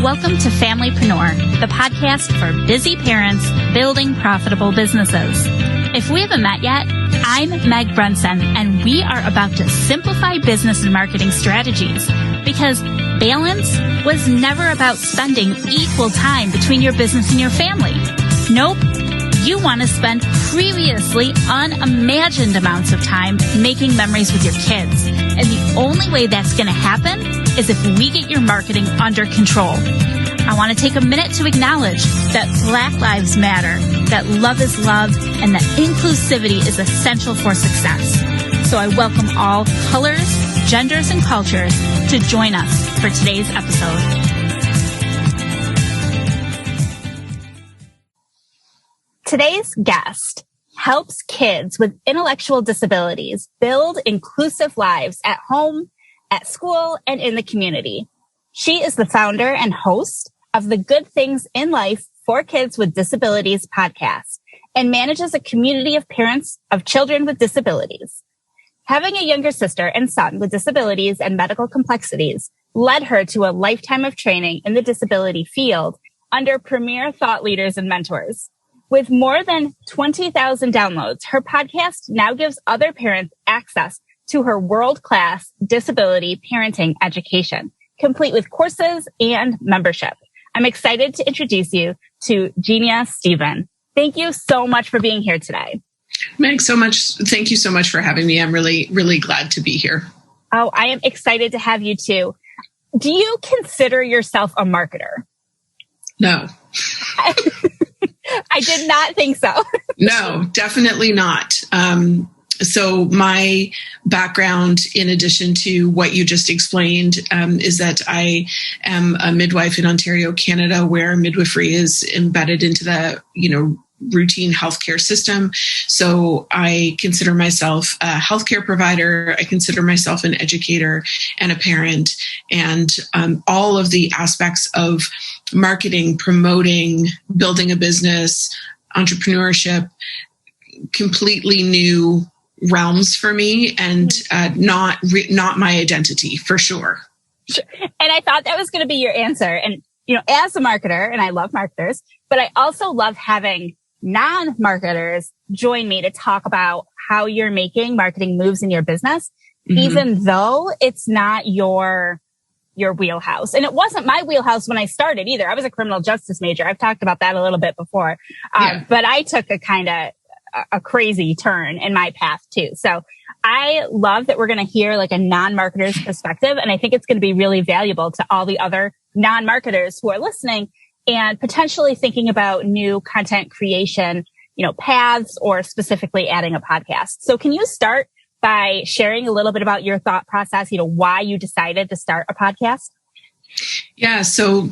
Welcome to Familypreneur, the podcast for busy parents building profitable businesses. If we haven't met yet, I'm Meg Brunson, and we are about to simplify business and marketing strategies because balance was never about spending equal time between your business and your family. Nope. You want to spend previously unimagined amounts of time making memories with your kids. And the only way that's going to happen is if we get your marketing under control. I want to take a minute to acknowledge that Black Lives Matter, that love is love, and that inclusivity is essential for success. So I welcome all colors, genders, and cultures to join us for today's episode. Today's guest helps kids with intellectual disabilities build inclusive lives at home, at school, and in the community. She is the founder and host of the Good Things in Life for Kids with Disabilities podcast and manages a community of parents of children with disabilities. Having a younger sister and son with disabilities and medical complexities led her to a lifetime of training in the disability field under premier thought leaders and mentors. With more than 20,000 downloads, her podcast now gives other parents access to her world-class disability parenting education, complete with courses and membership. I'm excited to introduce you to Genia Stephen. Thank you so much for being here today. Meg, thank you so much for having me. I'm really, really glad to be here. Oh, I am excited to have you too. Do you consider yourself a marketer? No. I did not think so. No, definitely not. So my background, in addition to what you just explained, is that I am a midwife in Ontario, Canada, where midwifery is embedded into the, routine healthcare system. So I consider myself a healthcare provider. I consider myself an educator and a parent, and all of the aspects of marketing, promoting, building a business, entrepreneurship, completely new realms for me, and not my identity for sure. And I thought that was going to be your answer. And, as a marketer, and I love marketers, but I also love having non-marketers join me to talk about how you're making marketing moves in your business, even though it's not your wheelhouse. And it wasn't my wheelhouse when I started either. I was a criminal justice major. I've talked about that a little bit before. But I took a crazy turn in my path too. So I love that we're going to hear like a non-marketer's perspective. And I think it's going to be really valuable to all the other non-marketers who are listening and potentially thinking about new content creation, paths, or specifically adding a podcast. So can you start by sharing a little bit about your thought process, why you decided to start a podcast? Yeah. So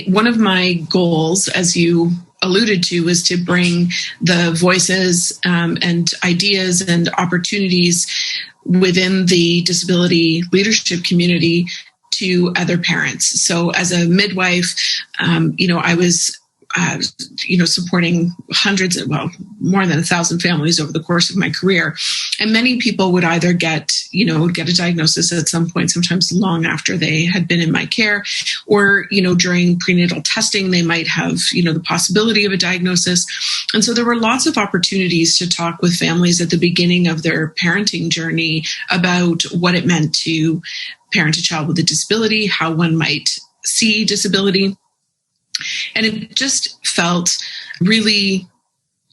one of my goals, as you alluded to, was to bring the voices and ideas and opportunities within the disability leadership community to other parents. So as a midwife, I was, supporting more than 1,000 families over the course of my career. And many people would either get a diagnosis at some point, sometimes long after they had been in my care, or, during prenatal testing, they might have, the possibility of a diagnosis. And so there were lots of opportunities to talk with families at the beginning of their parenting journey about what it meant to parent a child with a disability, how one might see disability. And it just felt really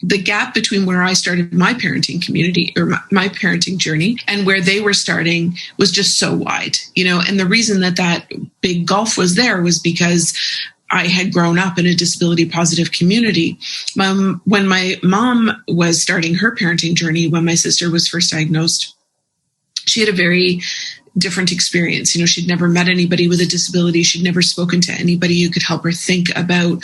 the gap between where I started my parenting community or my parenting journey and where they were starting was just so wide, and the reason that big gulf was there was because I had grown up in a disability positive community. When my mom was starting her parenting journey, when my sister was first diagnosed, she had a very different experience. She'd never met anybody with a disability. She'd never spoken to anybody who could help her think about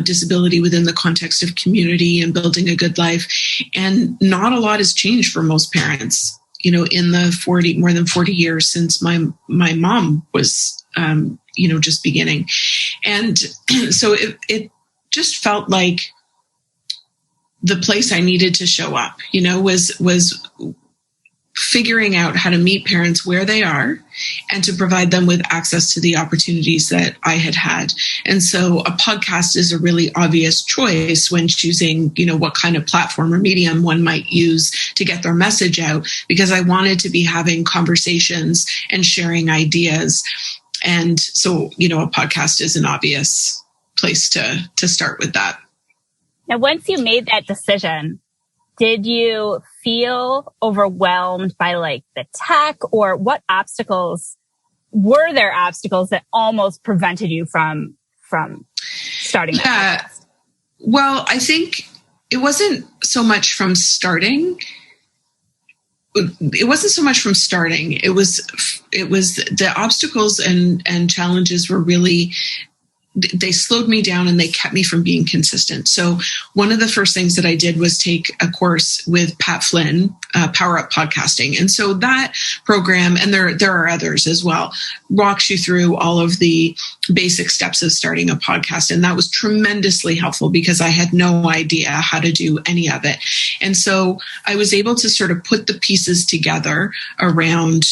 disability within the context of community and building a good life. And not a lot has changed for most parents, in the more than 40 years since my mom was, just beginning. And so it just felt like the place I needed to show up, was figuring out how to meet parents where they are and to provide them with access to the opportunities that I had had. And so a podcast is a really obvious choice when choosing, what kind of platform or medium one might use to get their message out, because I wanted to be having conversations and sharing ideas. And so, a podcast is an obvious place to start with that. Now, once you made that decision, did you feel overwhelmed by the tech, or what obstacles were there that almost prevented you from starting that podcast? Well, I think it wasn't so much from starting. It wasn't so much from starting. It was the obstacles and challenges were really, they slowed me down and they kept me from being consistent. So one of the first things that I did was take a course with Pat Flynn, Power Up Podcasting. And so that program, and there are others as well, walks you through all of the basic steps of starting a podcast. And that was tremendously helpful because I had no idea how to do any of it. And so I was able to sort of put the pieces together around,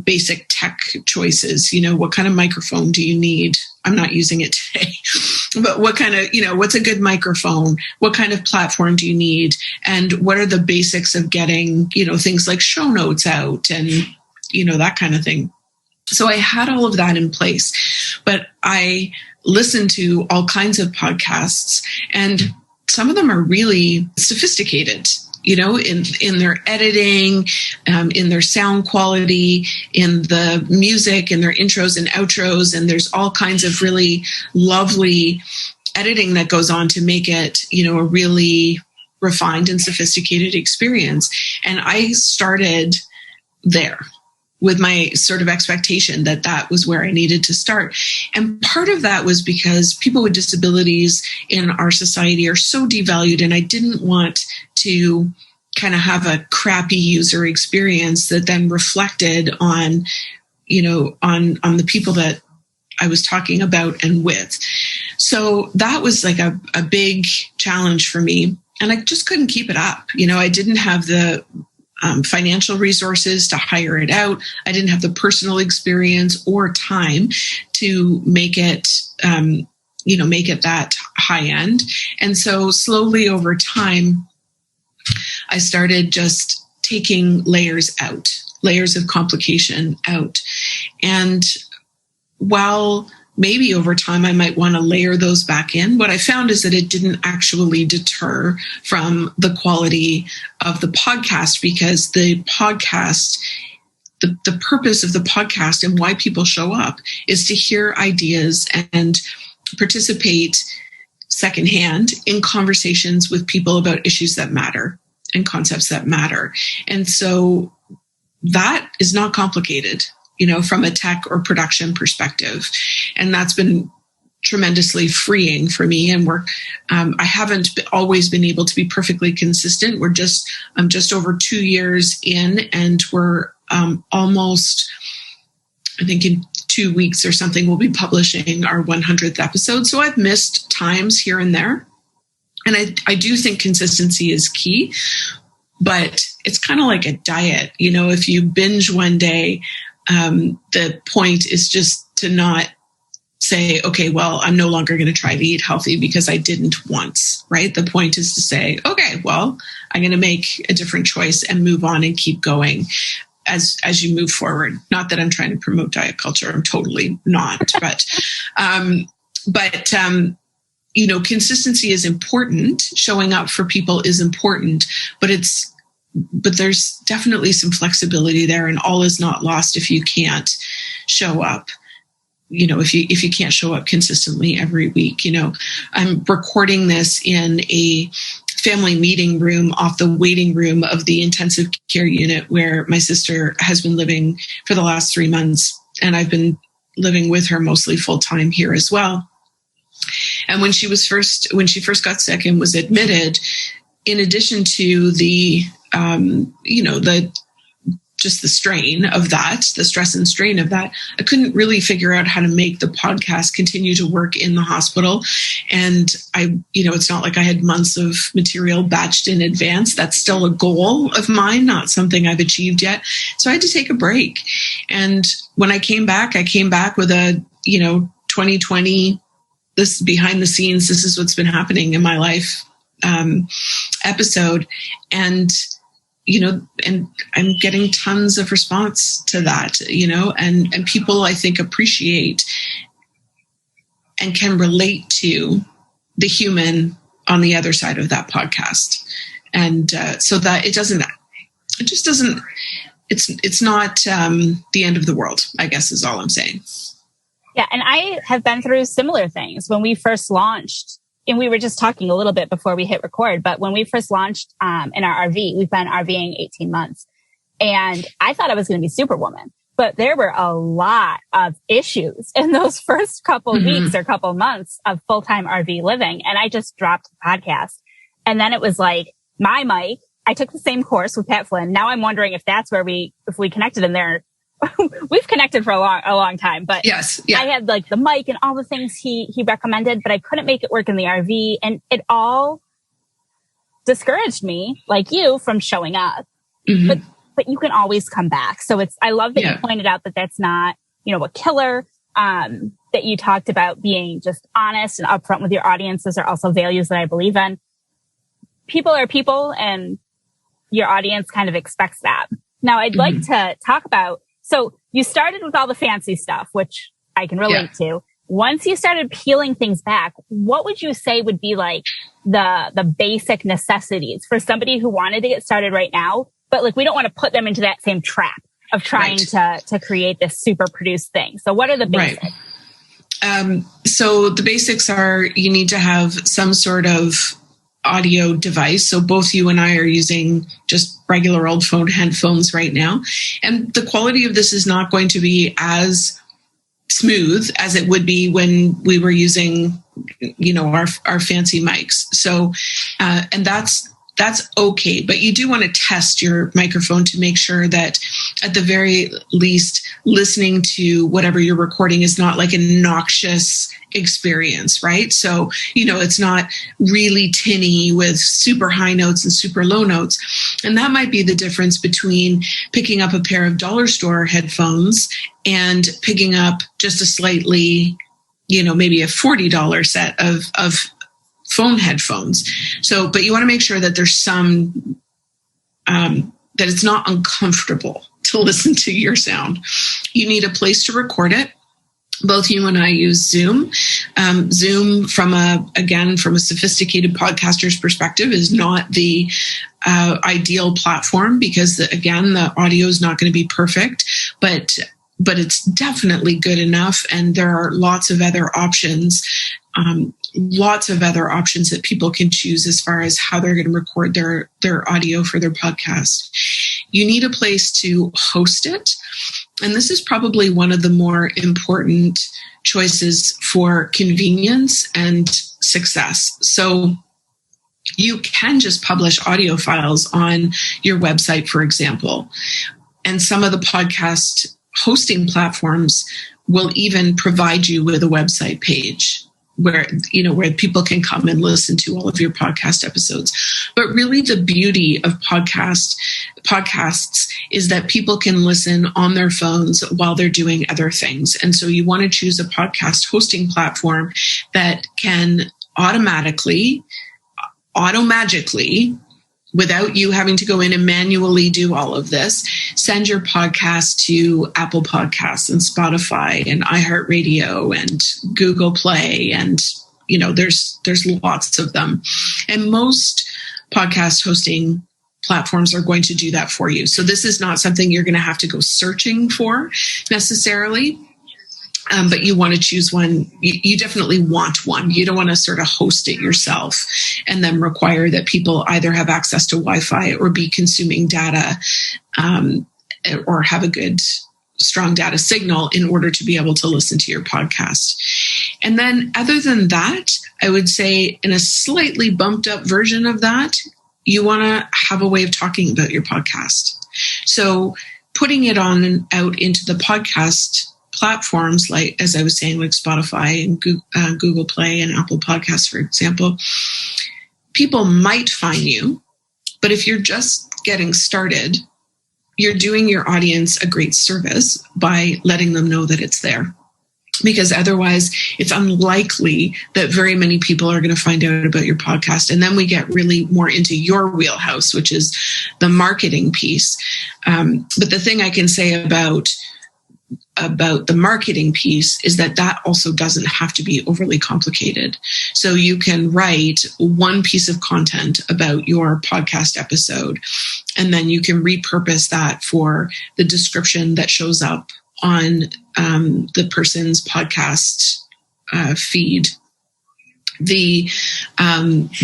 basic tech choices. What kind of microphone do you need? I'm not using it today, but what kind of, what's a good microphone? What kind of platform do you need? And what are the basics of getting, things like show notes out and, that kind of thing. So I had all of that in place, but I listened to all kinds of podcasts, and some of them are really sophisticated, in their editing, in their sound quality, in the music, in their intros and outros. And there's all kinds of really lovely editing that goes on to make it, a really refined and sophisticated experience. And I started there with my sort of expectation that that was where I needed to start. And part of that was because people with disabilities in our society are so devalued, and I didn't want to kind of have a crappy user experience that then reflected on, on the people that I was talking about and with. So that was like a big challenge for me. And I just couldn't keep it up. I didn't have the financial resources to hire it out. I didn't have the personal experience or time to make it, make it that high end. And so slowly over time, I started just taking layers of complication out. And while maybe over time I might want to layer those back in, what I found is that it didn't actually deter from the quality of the podcast, because the podcast, the purpose of the podcast and why people show up is to hear ideas and participate secondhand in conversations with people about issues that matter and concepts that matter. And so that is not complicated, from a tech or production perspective. And that's been tremendously freeing for me. And I haven't always been able to be perfectly consistent. I'm just over 2 years in, and we're almost, I think in 2 weeks or something, we'll be publishing our 100th episode. So I've missed times here and there. And I do think consistency is key, but it's kind of like a diet. If you binge one day, the point is just to not say, okay, well, I'm no longer going to try to eat healthy because I didn't once, right? The point is to say, okay, well, I'm going to make a different choice and move on and keep going as you move forward. Not that I'm trying to promote diet culture. I'm totally not, but consistency is important. Showing up for people is important, but there's definitely some flexibility there, and all is not lost if you can't show up. If you can't show up consistently every week. I'm recording this in a family meeting room off the waiting room of the intensive care unit where my sister has been living for the last 3 months, and I've been living with her mostly full time here as well. And when she first got sick and was admitted, in addition to the just the strain of that, the stress and strain of that, I couldn't really figure out how to make the podcast continue to work in the hospital. And it's not like I had months of material batched in advance. That's still a goal of mine, not something I've achieved yet. So I had to take a break. And when I came back with a, 2020, this behind the scenes, this is what's been happening in my life episode. And and I'm getting tons of response to that, and people, I think, appreciate and can relate to the human on the other side of that podcast. And so that it's not the end of the world, I guess, is all I'm saying. Yeah. And I have been through similar things when we first launched. And we were just talking a little bit before we hit record, but when we first launched in our RV, we've been RVing 18 months. And I thought I was going to be Superwoman, but there were a lot of issues in those first couple weeks or couple months of full-time RV living. And I just dropped the podcast. And then it was like my mic. I took the same course with Pat Flynn. Now I'm wondering if that's where if we connected in there. We've connected for a long time, but yes, yeah. I had like the mic and all the things he recommended, but I couldn't make it work in the RV, and it all discouraged me, like you, from showing up. But you can always come back. So I love that you pointed out that that's not, a killer, that you talked about being just honest and upfront with your audience. Those are also values that I believe in. People are people, and your audience kind of expects that. Now I'd like to talk about, so you started with all the fancy stuff, which I can relate to. Once you started peeling things back, what would you say would be like the basic necessities for somebody who wanted to get started right now, but like we don't want to put them into that same trap of trying to create this super produced thing. So what are the basics? Right. So the basics are you need to have some sort of audio device. So both you and I are using just regular old phone headphones right now. And the quality of this is not going to be as smooth as it would be when we were using, our fancy mics. So, and that's okay, but you do want to test your microphone to make sure that at the very least, listening to whatever you're recording is not like a noxious experience, right? So, it's not really tinny with super high notes and super low notes. And that might be the difference between picking up a pair of dollar store headphones and picking up just a slightly, maybe a $40 set of phone headphones. So, but you want to make sure that there's some, that it's not uncomfortable to listen to your sound. You need a place to record it. Both you and I use Zoom. Zoom, from a sophisticated podcaster's perspective, is not the ideal platform because, the audio is not going to be perfect, but it's definitely good enough. And there are lots of other options that people can choose as far as how they're going to record their audio for their podcast. You need a place to host it. And this is probably one of the more important choices for convenience and success. So you can just publish audio files on your website, for example. And some of the podcast hosting platforms will even provide you with a website page where people can come and listen to all of your podcast episodes. But really the beauty of podcasts is that people can listen on their phones while they're doing other things. And so you want to choose a podcast hosting platform that can automagically, without you having to go in and manually do all of this, send your podcast to Apple Podcasts and Spotify and iHeartRadio and Google Play. And, there's lots of them. And most podcast hosting platforms are going to do that for you. So this is not something you're going to have to go searching for necessarily. But you want to choose one. You definitely want one. You don't want to sort of host it yourself and then require that people either have access to Wi-Fi or be consuming data or have a good, strong data signal in order to be able to listen to your podcast. And then other than that, I would say in a slightly bumped up version of that, you want to have a way of talking about your podcast. So putting it on and out into the podcast platforms, like, as I was saying, like Spotify and Google Play and Apple Podcasts, for example, people might find you. But if you're just getting started, you're doing your audience a great service by letting them know that it's there. Because otherwise, it's unlikely that very many people are going to find out about your podcast. And then we get really more into your wheelhouse, which is the marketing piece. But the thing I can say about the marketing piece is that also doesn't have to be overly complicated. So you can write one piece of content about your podcast episode, and then you can repurpose that for the description that shows up on the person's podcast feed, the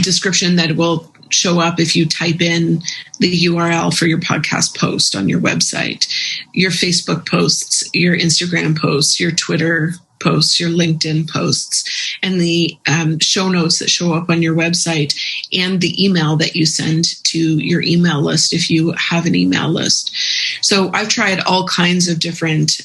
description that will show up if you type in the URL for your podcast post on your website, your Facebook posts, your Instagram posts, your Twitter posts, your LinkedIn posts, and the show notes that show up on your website, and the email that you send to your email list if you have an email list. So I've tried all kinds of different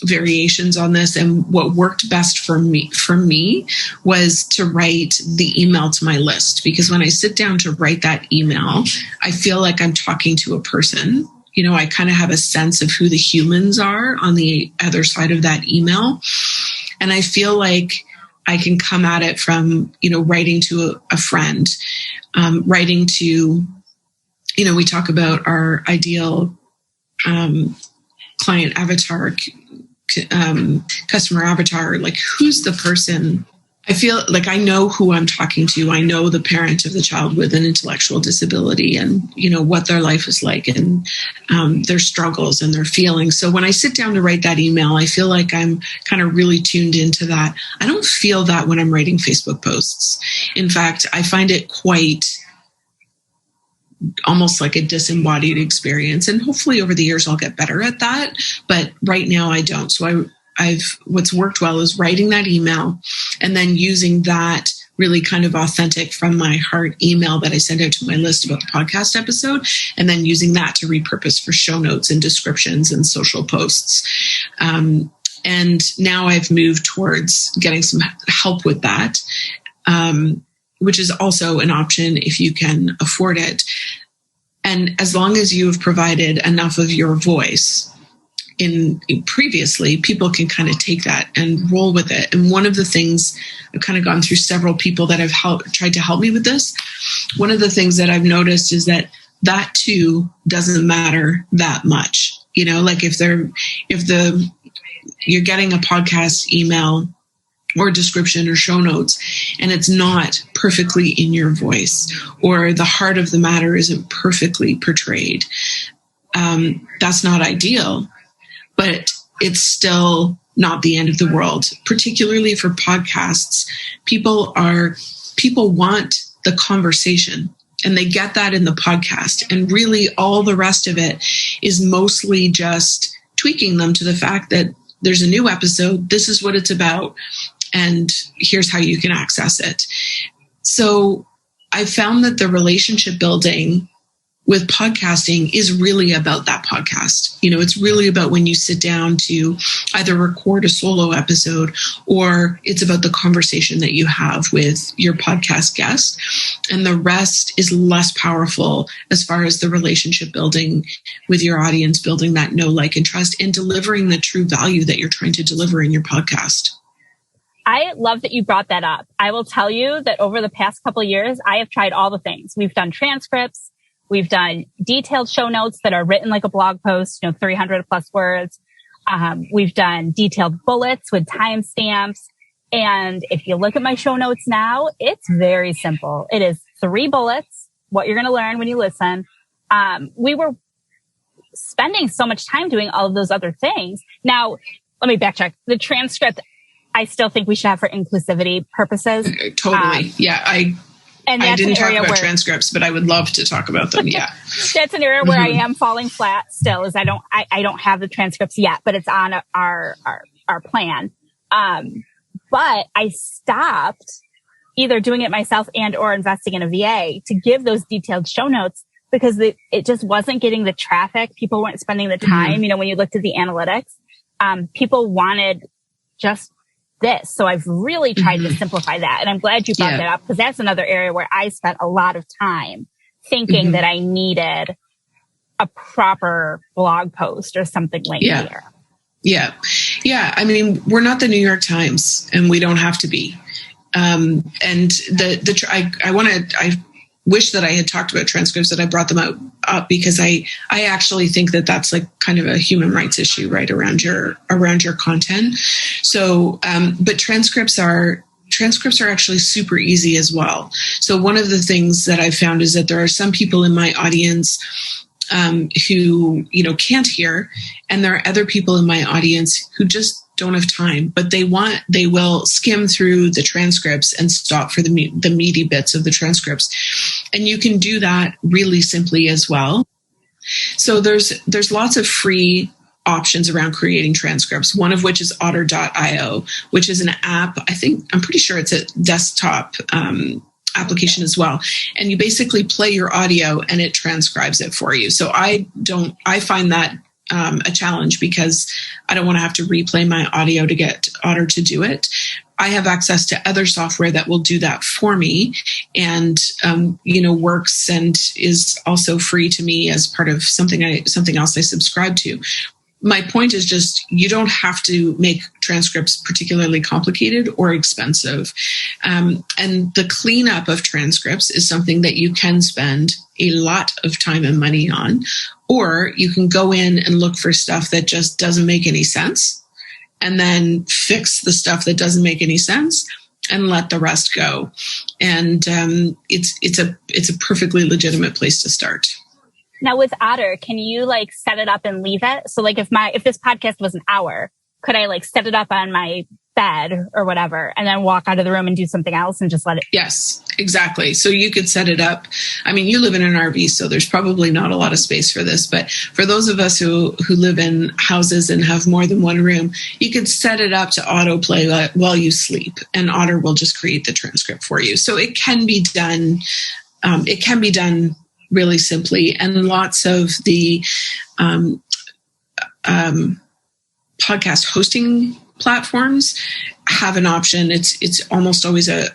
variations on this, and what worked best for me was to write the email to my list, because when I sit down to write that email, I feel like I'm talking to a person. You know, I kind of have a sense of who the humans are on the other side of that email, and I feel like I can come at it from, you know, writing to a friend, writing to, you know, we talk about our ideal client avatar, customer avatar, like, who's the person? I feel like I know who I'm talking to. I know the parent of the child with an intellectual disability, and, you know, what their life is like, and their struggles and their feelings. So when I sit down to write that email, I feel like I'm kind of really tuned into that. I don't feel that when I'm writing Facebook posts. In fact, I find it quite almost like a disembodied experience. And hopefully over the years, I'll get better at that. But right now I don't. So what's worked well is writing that email and then using that really kind of authentic, from my heart email that I send out to my list about the podcast episode, and then using that to repurpose for show notes and descriptions and social posts. And now I've moved towards getting some help with that, which is also an option if you can afford it. And as long as you have provided enough of your voice in previously, people can kind of take that and roll with it. And one of the things, I've kind of gone through several people that have tried to help me with this. One of the things that I've noticed is that too doesn't matter that much. You know, like if you're getting a podcast email or description or show notes, and it's not perfectly in your voice, or the heart of the matter isn't perfectly portrayed, that's not ideal, but it's still not the end of the world. Particularly for podcasts, people want the conversation, and they get that in the podcast. And really all the rest of it is mostly just tweaking them to the fact that there's a new episode, this is what it's about, and here's how you can access it. So I found that the relationship building with podcasting is really about that podcast. You know, it's really about when you sit down to either record a solo episode, or it's about the conversation that you have with your podcast guest. And the rest is less powerful as far as the relationship building with your audience, building that know, like, and trust, and delivering the true value that you're trying to deliver in your podcast. I love that you brought that up. I will tell you that over the past couple of years, I have tried all the things. We've done transcripts. We've done detailed show notes that are written like a blog post, 300 plus words. We've done detailed bullets with timestamps. And if you look at my show notes now, it's very simple. It is 3 bullets, what you're going to learn when you listen. We were spending so much time doing all of those other things. Now, let me backtrack. The transcript, I still think we should have for inclusivity purposes. Totally. Yeah. I didn't talk about transcripts, but I would love to talk about them. Yeah. That's an area where I am falling flat still, is I don't have the transcripts yet, but it's on our plan. But I stopped either doing it myself and or investing in a VA to give those detailed show notes, because it just wasn't getting the traffic. People weren't spending the time. When you looked at the analytics, people wanted just this. So I've really tried to simplify that. And I'm glad you brought that up, because that's another area where I spent a lot of time thinking that I needed a proper blog post or something like that. Yeah. I mean, we're not the New York Times, and we don't have to be. And I wish that I had talked about transcripts, that I brought them up because I actually think that that's like kind of a human rights issue, right, around your content. So, but transcripts are actually super easy as well. So one of the things that I've found is that there are some people in my audience who, can't hear, and there are other people in my audience who just don't have time, but they will skim through the transcripts and stop for the meaty bits of the transcripts. And you can do that really simply as well. So there's lots of free options around creating transcripts, one of which is otter.io, which is an app. I'm pretty sure it's a desktop application as well. And you basically play your audio and it transcribes it for you. So I find that a challenge, because I don't want to have to replay my audio to get Otter to do it. I have access to other software that will do that for me, and works and is also free to me as part of something else I subscribe to. My point is just, you don't have to make transcripts particularly complicated or expensive. And the cleanup of transcripts is something that you can spend a lot of time and money on, or you can go in and look for stuff that just doesn't make any sense, and then fix the stuff that doesn't make any sense and let the rest go. And it's a perfectly legitimate place to start. Now with Otter, can you set it up and leave it? So if this podcast was an hour, could I set it up on my bed or whatever, and then walk out of the room and do something else and just let it? Yes, exactly. So you could set it up. I mean, you live in an RV, so there's probably not a lot of space for this, but for those of us who live in houses and have more than one room, you could set it up to autoplay while you sleep, and Otter will just create the transcript for you. So it can be done. It can be done really simply, and lots of the podcast hosting platforms have an option. It's almost always a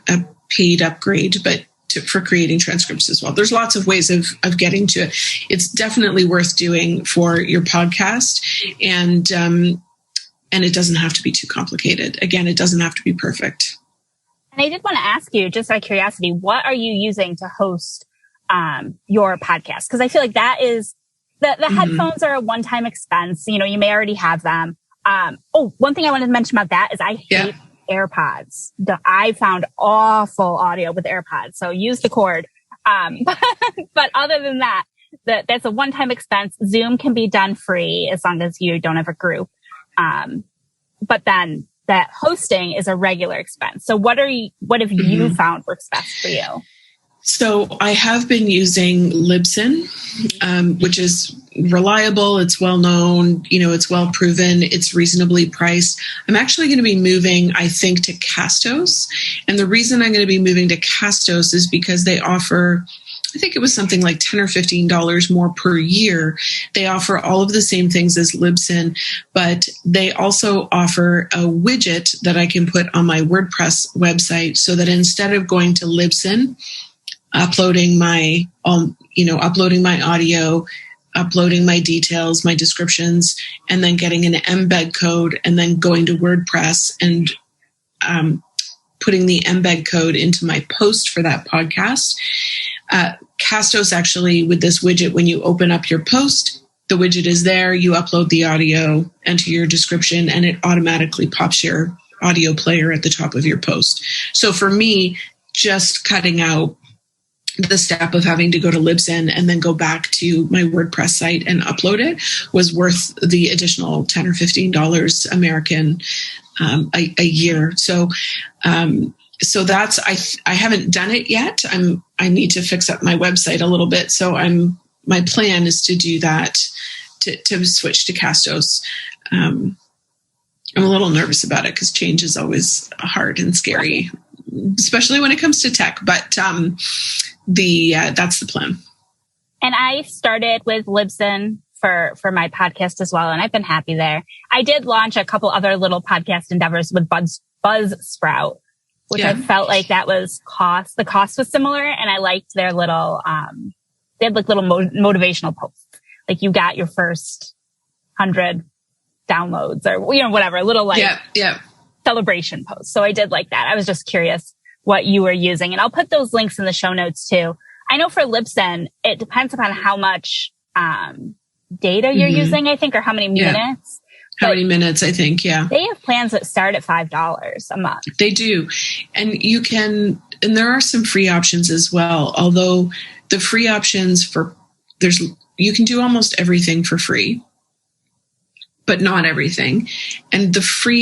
paid upgrade, but for creating transcripts as well. There's lots of ways of getting to it. It's definitely worth doing for your podcast, and it doesn't have to be too complicated. Again, it doesn't have to be perfect. And I did want to ask you, just out of curiosity, what are you using to host your podcast? Because I feel like that is the headphones are a one-time expense. You may already have them. One thing I wanted to mention about that is I hate AirPods. I found awful audio with AirPods. So use the cord. But other than that, that's a one-time expense. Zoom can be done free as long as you don't have a group. But then that hosting is a regular expense. So what have you found works best for you? So I have been using Libsyn, which is reliable. It's well known. It's well proven. It's reasonably priced. I'm actually going to be moving, I think, to Castos. And the reason I'm going to be moving to Castos is because they offer, I think it was something like $10 or $15 more per year. They offer all of the same things as Libsyn, but they also offer a widget that I can put on my WordPress website, so that instead of going to Libsyn, uploading my audio, uploading my details, my descriptions, and then getting an embed code, and then going to WordPress and putting the embed code into my post for that podcast. Castos actually, with this widget, when you open up your post, the widget is there, you upload the audio, enter your description, and it automatically pops your audio player at the top of your post. So for me, just cutting out the step of having to go to Libsyn and then go back to my WordPress site and upload it was worth the additional $10 or $15 American a year. So that's, I haven't done it yet. I need to fix up my website a little bit. So my plan is to do that, to switch to Castos. I'm a little nervous about it because change is always hard and scary, especially when it comes to tech. But that's the plan. And I started with Libsyn for my podcast as well. And I've been happy there. I did launch a couple other little podcast endeavors with Buzzsprout, which I felt like the cost was similar. And I liked their little, they had like little motivational posts. Like you got your first 100 downloads or, whatever, a little like celebration post. So I did like that. I was just curious what you were using, and I'll put those links in the show notes too. I know for Libsyn, it depends upon how much, data you're using, I think, or how many minutes. How many minutes, I think, They have plans that start at $5 a month. They do. And and there are some free options as well. Although the free options you can do almost everything for free, but not everything. And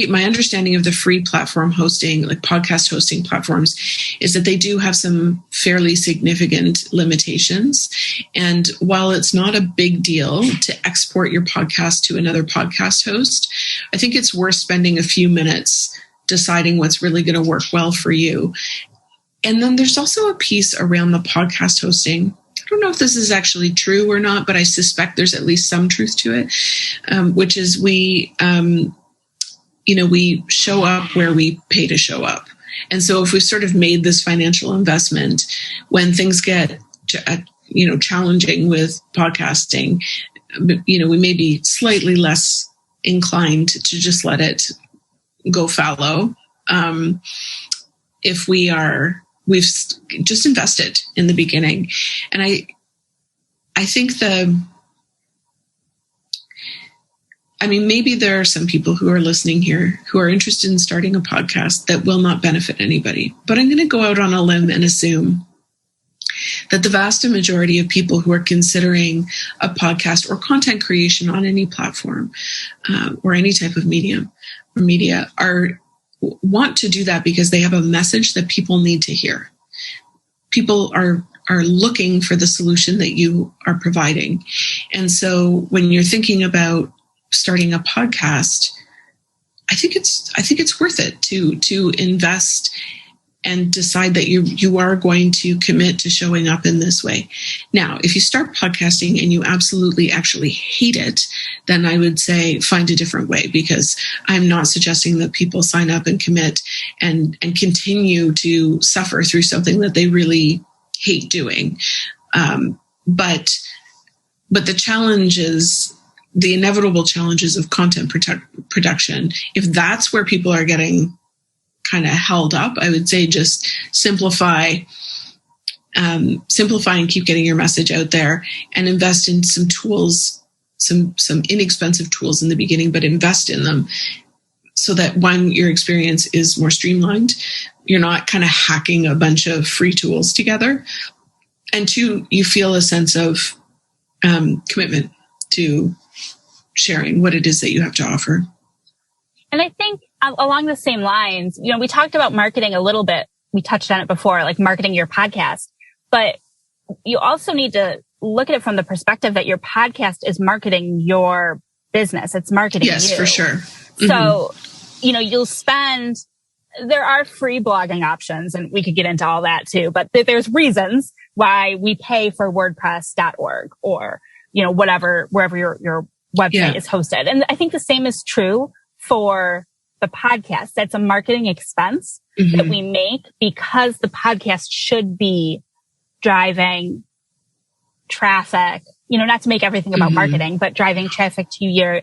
my understanding of the free platform hosting, like podcast hosting platforms, is that they do have some fairly significant limitations. And while it's not a big deal to export your podcast to another podcast host, I think it's worth spending a few minutes deciding what's really going to work well for you. And then there's also a piece around the podcast hosting. I don't know if this is actually true or not, but I suspect there's at least some truth to it, which is we show up where we pay to show up. And so if we've sort of made this financial investment, when things get, challenging with podcasting, we may be slightly less inclined to just let it go fallow. If we've just invested in the beginning. And I think maybe there are some people who are listening here who are interested in starting a podcast that will not benefit anybody. But I'm going to go out on a limb and assume that the vast majority of people who are considering a podcast or content creation on any platform or any type of medium or media want to do that because they have a message that people need to hear. People are looking for the solution that you are providing. And so when you're thinking about starting a podcast, I think it's worth it to invest and decide that you are going to commit to showing up in this way. Now, if you start podcasting and you absolutely actually hate it, then I would say find a different way, because I'm not suggesting that people sign up and commit and continue to suffer through something that they really hate doing. But the challenges, the inevitable challenges of content production, if that's where people are getting kind of held up, I would say just simplify and keep getting your message out there, and invest in some tools, some inexpensive tools in the beginning, but invest in them so that one, your experience is more streamlined. You're not kind of hacking a bunch of free tools together. And two, you feel a sense of commitment to sharing what it is that you have to offer. And I think along the same lines, we talked about marketing a little bit. We touched on it before, like marketing your podcast, but you also need to look at it from the perspective that your podcast is marketing your business. It's marketing you. Yes, for sure. Mm-hmm. So, there are free blogging options, and we could get into all that too, but there's reasons why we pay for WordPress.org or, wherever your website is hosted. And I think the same is true for the podcast. That's a marketing expense that we make because the podcast should be driving traffic, not to make everything about marketing, but driving traffic to your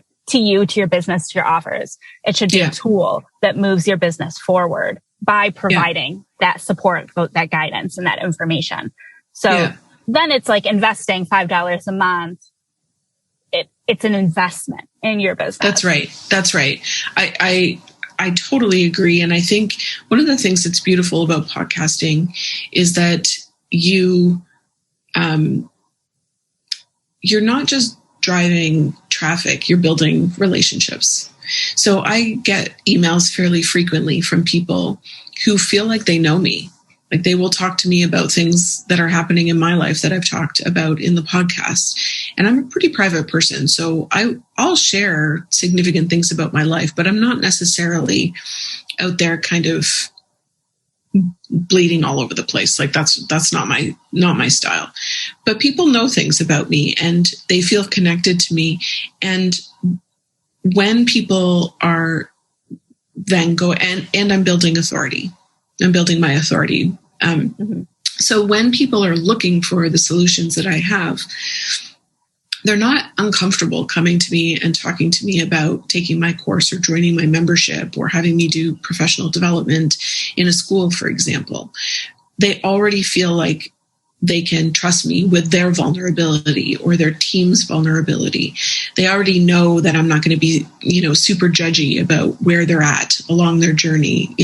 business, to your offers. It should be a tool that moves your business forward by providing that support, that guidance, and that information. So then it's like investing $5 a month. It's an investment in your business. That's right. I totally agree. And I think one of the things that's beautiful about podcasting is that you're not just driving traffic, you're building relationships. So I get emails fairly frequently from people who feel like they know me. Like they will talk to me about things that are happening in my life that I've talked about in the podcast. And I'm a pretty private person. So I'll share significant things about my life, but I'm not necessarily out there kind of bleeding all over the place. Like that's not my style. But people know things about me and they feel connected to me. And when people are then go and I'm building authority, I'm building my authority. So when people are looking for the solutions that I have, they're not uncomfortable coming to me and talking to me about taking my course or joining my membership or having me do professional development in a school, for example. They already feel like they can trust me with their vulnerability or their team's vulnerability. They already know that I'm not going to be, super judgy about where they're at along their journey,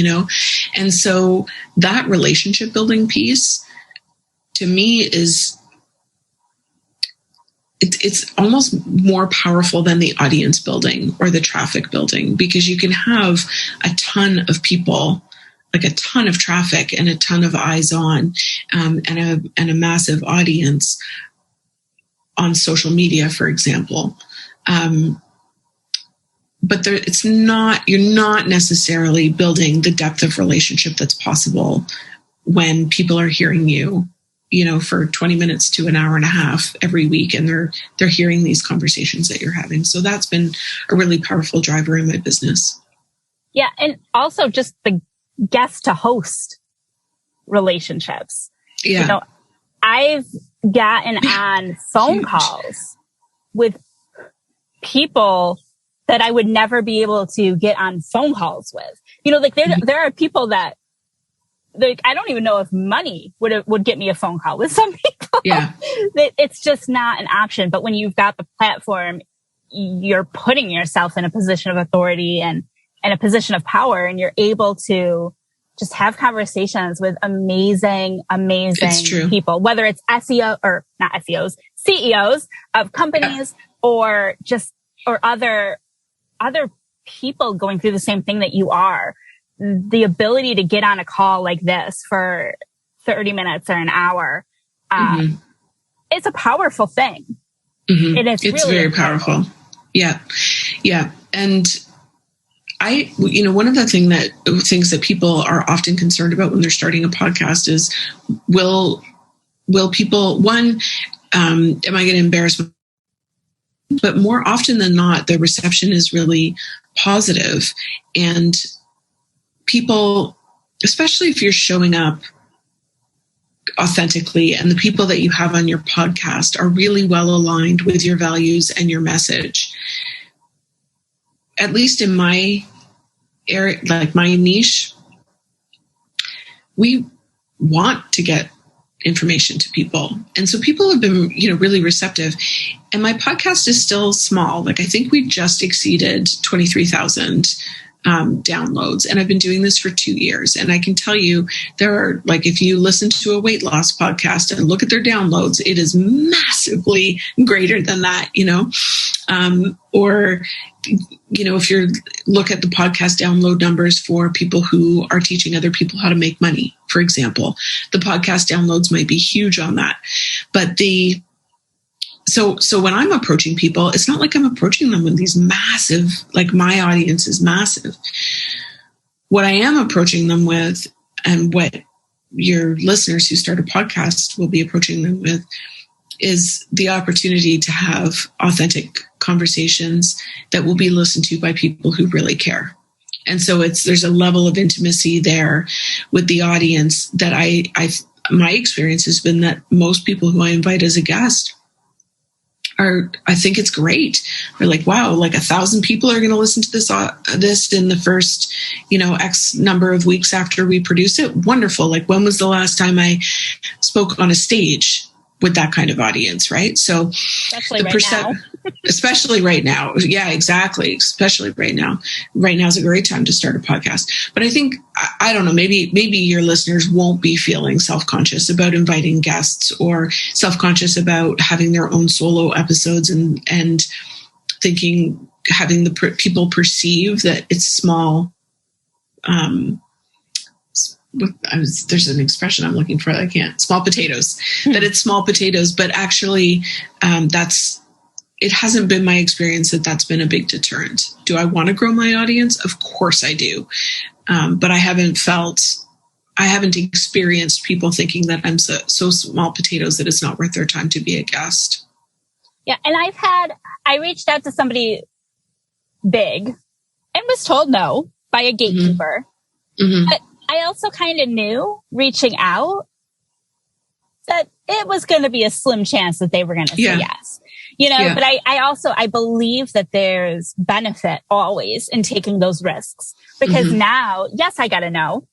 And so that relationship building piece to me is, it's almost more powerful than the audience building or the traffic building, because you can have a ton of people, like a ton of traffic and a ton of eyes on, and a massive audience on social media, for example. But you're not necessarily building the depth of relationship that's possible when people are hearing you, for 20 minutes to an hour and a half every week, and they're hearing these conversations that you're having. So that's been a really powerful driver in my business. Yeah. And also just the guest to host relationships. Yeah. I've gotten on phone calls with people that I would never be able to get on phone calls with. There are people that, I don't even know if money would get me a phone call with some people. Yeah. It's just not an option. But when you've got the platform, you're putting yourself in a position of authority and a position of power, and you're able to just have conversations with amazing people, whether it's SEO or not SEOs, CEOs of companies, or other people going through the same thing that you are. The ability to get on a call like this for 30 minutes or an hour, it's a powerful thing. Mm-hmm. And it's really very powerful. Yeah. Yeah. And one of the things that people are often concerned about when they're starting a podcast is, will people, one, am I going to embarrass myself? But more often than not, the reception is really positive, and people, especially if you're showing up authentically and the people that you have on your podcast are really well aligned with your values and your message, at least in my area, like my niche, we want to get information to people. And so people have been, really receptive. And my podcast is still small. Like, I think we just exceeded 23,000 downloads. And I've been doing this for 2 years. And I can tell you, there are, like, if you listen to a weight loss podcast and look at their downloads, it is massively greater than that, or, if you look at the podcast download numbers for people who are teaching other people how to make money, for example, the podcast downloads might be huge on that. But so when I'm approaching people, it's not like I'm approaching them with these massive, like, my audience is massive. What I am approaching them with, and what your listeners who start a podcast will be approaching them with, is the opportunity to have authentic conversations that will be listened to by people who really care. And so there's a level of intimacy there with the audience that my experience has been that most people who I invite as a guest I think it's great. They're like, wow, like 1,000 people are going to listen to this in the first, X number of weeks after we produce it. Wonderful. Like, when was the last time I spoke on a stage with that kind of audience, right? So especially right now. Yeah, exactly. Especially right now. Right now is a great time to start a podcast. But I think, I don't know, maybe your listeners won't be feeling self-conscious about inviting guests, or self-conscious about having their own solo episodes, and thinking, having the people perceive that it's small. There's an expression I'm looking for. I can't. Small potatoes. That it's small potatoes, but actually, it hasn't been my experience that that's been a big deterrent. Do I want to grow my audience? Of course I do, but I haven't felt haven't experienced people thinking that I'm so small potatoes that it's not worth their time to be a guest. Yeah. And I reached out to somebody big and was told no by a gatekeeper. Mm-hmm. But I also kind of knew reaching out that it was going to be a slim chance that they were going to say yes. But I believe that there's benefit always in taking those risks because now, yes, I got to know,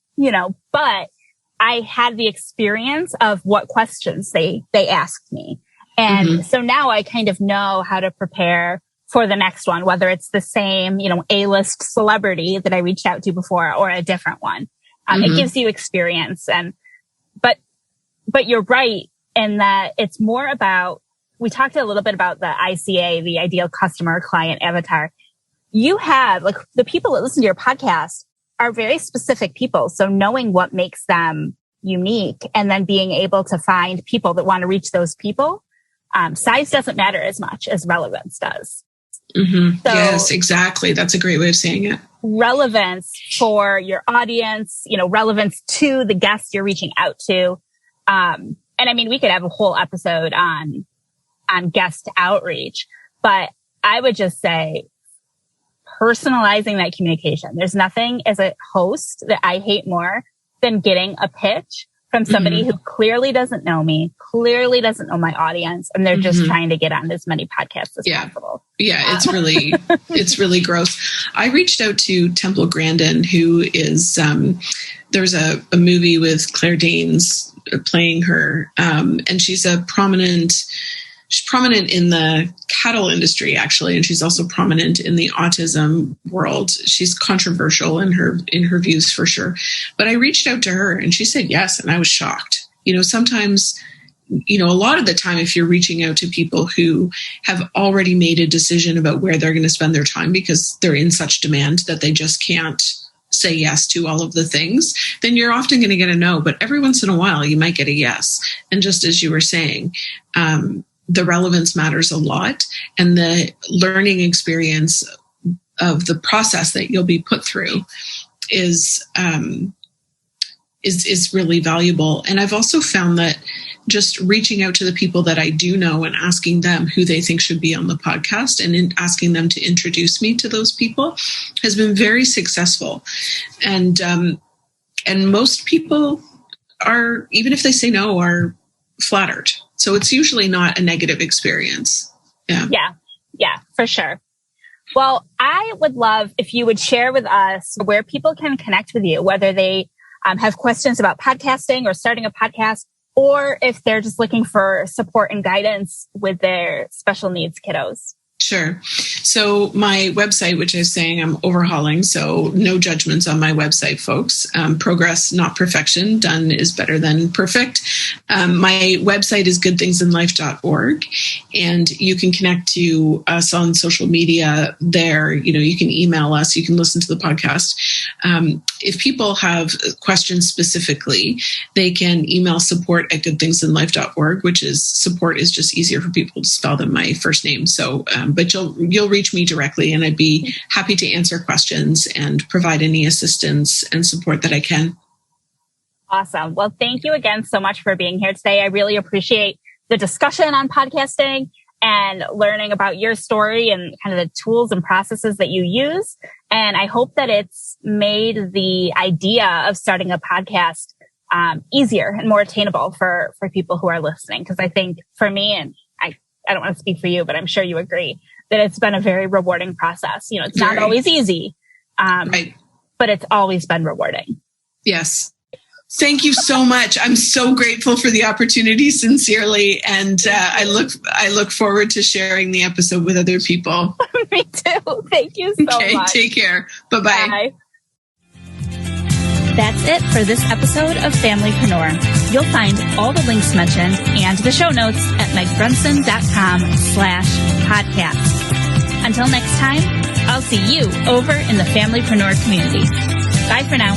but I had the experience of what questions they asked me. And so now I kind of know how to prepare for the next one, whether it's the same, A-list celebrity that I reached out to before or a different one. It gives you experience. But you're right in that it's more about, we talked a little bit about the ICA, the ideal customer client avatar. You have the people that listen to your podcast are very specific people. So knowing what makes them unique and then being able to find people that want to reach those people, size doesn't matter as much as relevance does. So, yes, exactly. That's a great way of saying it. Relevance for your audience, relevance to the guests you're reaching out to. And I mean, we could have a whole episode on guest outreach, but I would just say personalizing that communication. There's nothing as a host that I hate more than getting a pitch from somebody who clearly doesn't know me, clearly doesn't know my audience, and they're just trying to get on as many podcasts as possible. Yeah, it's really gross. I reached out to Temple Grandin, who is, there's a movie with Claire Danes playing her, and she's prominent in the cattle industry, actually, and she's also prominent in the autism world. She's controversial in her views for sure. But I reached out to her and she said yes, and I was shocked. Sometimes, a lot of the time, if you're reaching out to people who have already made a decision about where they're going to spend their time because they're in such demand that they just can't say yes to all of the things, then you're often going to get a no. But every once in a while, you might get a yes. And just as you were saying, the relevance matters a lot, and the learning experience of the process that you'll be put through is really valuable. And I've also found that just reaching out to the people that I do know and asking them who they think should be on the podcast and asking them to introduce me to those people has been very successful. And most people are, even if they say no, are flattered. So it's usually not a negative experience. Yeah, for sure. Well, I would love if you would share with us where people can connect with you, whether they have questions about podcasting or starting a podcast, or if they're just looking for support and guidance with their special needs kiddos. Sure. So my website, which I was saying I'm overhauling, so no judgments on my website, folks. Progress, not perfection. Done is better than perfect. My website is goodthingsinlife.org, and you can connect to us on social media there. You can email us, you can listen to the podcast. If people have questions specifically, they can email support@goodthingsinlife.org, which is support is just easier for people to spell than my first name. So, but you'll reach me directly, and I'd be happy to answer questions and provide any assistance and support that I can. Awesome. Well, thank you again so much for being here today. I really appreciate the discussion on podcasting and learning about your story and kind of the tools and processes that you use. And I hope that it's made the idea of starting a podcast easier and more attainable for people who are listening. Because I think for me, and I don't want to speak for you, but I'm sure you agree that it's been a very rewarding process. It's not always easy, right, but it's always been rewarding. Yes. Thank you so much. I'm so grateful for the opportunity, sincerely. And I look forward to sharing the episode with other people. Me too. Thank you so much. Take care. Bye-bye. Bye. That's it for this episode of Familypreneur. You'll find all the links mentioned and the show notes at megbrunson.com/podcast. Until next time, I'll see you over in the Familypreneur community. Bye for now.